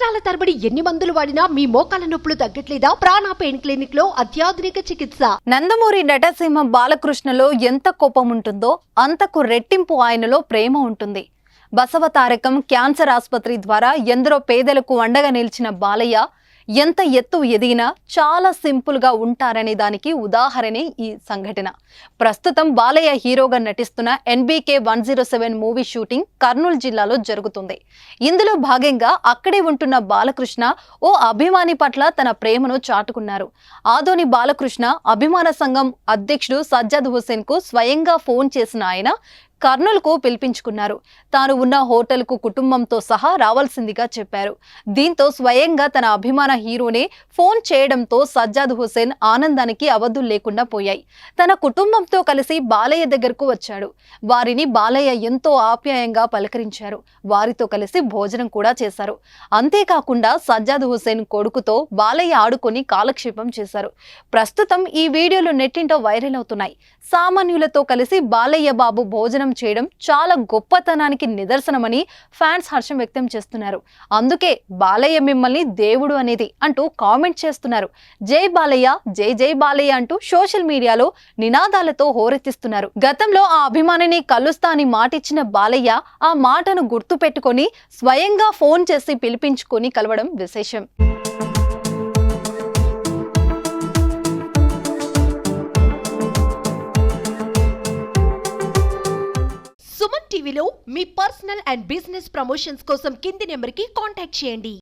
సంవత్సరాల తరబడి ఎన్ని మందులు వాడినా మీ మోకాల నొప్పులు తగ్గట్లేదా? ప్రాణ పెయిన్ క్లినిక్ లో అత్యాధునిక చికిత్స. నందమూరి నటసింహ బాలకృష్ణలో ఎంత కోపం ఉంటుందో అంతకు రెట్టింపు ఆయనలో ప్రేమ ఉంటుంది. బసవతారకం క్యాన్సర్ ఆసుపత్రి ద్వారా ఎందరో పేదలకు అండగా నిలిచిన బాలయ్య ఎంత ఎత్తు ఎదిగినా చాలా సింపుల్ గా ఉంటారనే దానికి ఉదాహరణే ఈ సంఘటన. ప్రస్తుతం బాలయ్య హీరోగా నటిస్తున్న NBK 107 మూవీ షూటింగ్ కర్నూలు జిల్లాలో జరుగుతుంది. ఇందులో భాగంగా అక్కడే ఉంటున్న బాలకృష్ణ ఓ అభిమాని పట్ల తన ప్రేమను చాటుకున్నారు. ఆదోని బాలకృష్ణ అభిమాన సంఘం అధ్యక్షుడు సజ్జద్ హుసేన్ కు స్వయంగా ఫోన్ చేసిన ఆయన కర్నూలుకు పిలిపించుకున్నారు. తాను ఉన్న హోటల్కు కుటుంబంతో సహా రావాల్సిందిగా చెప్పారు. దీంతో స్వయంగా తన అభిమాన హీరోనే ఫోన్ చేయడంతో సజ్జాద్ హుసేన్ ఆనందానికి అవధులు లేకుండా పోయాయి. తన కుటుంబంతో కలిసి బాలయ్య దగ్గరకు వచ్చాడు. వారిని బాలయ్య ఎంతో ఆప్యాయంగా పలకరించారు. వారితో కలిసి భోజనం కూడా చేశారు. అంతేకాకుండా సజ్జాద్ హుసేన్ కొడుకుతో బాలయ్య ఆడుకొని కాలక్షేపం చేశారు. ప్రస్తుతం ఈ వీడియోలు నెట్టింట వైరల్ అవుతున్నాయి. సామాన్యులతో కలిసి బాలయ్య బాబు భోజనం చేయడం చాలా గొప్పతనానికి నిదర్శనమని ఫ్యాన్స్ హర్షం వ్యక్తం చేస్తున్నారు. అందుకే బాలయ్య మిమ్మల్ని దేవుడు అనేది అంటూ కామెంట్ చేస్తున్నారు. జై బాలయ్య, జై జై బాలయ్య అంటూ సోషల్ మీడియాలో నినాదాలతో హోరెత్తిస్తున్నారు. గతంలో ఆ అభిమానిని కలుస్తా అని మాటిచ్చిన బాలయ్య ఆ మాటను గుర్తు పెట్టుకొని స్వయంగా ఫోన్ చేసి పిలిపించుకొని కలవడం విశేషం. సుమన్ టీవీలో మీ పర్సనల్ అండ్ బిజినెస్ ప్రమోషన్స్ కోసం కింది నెంబర్కి కాంటాక్ట్ చేయండి.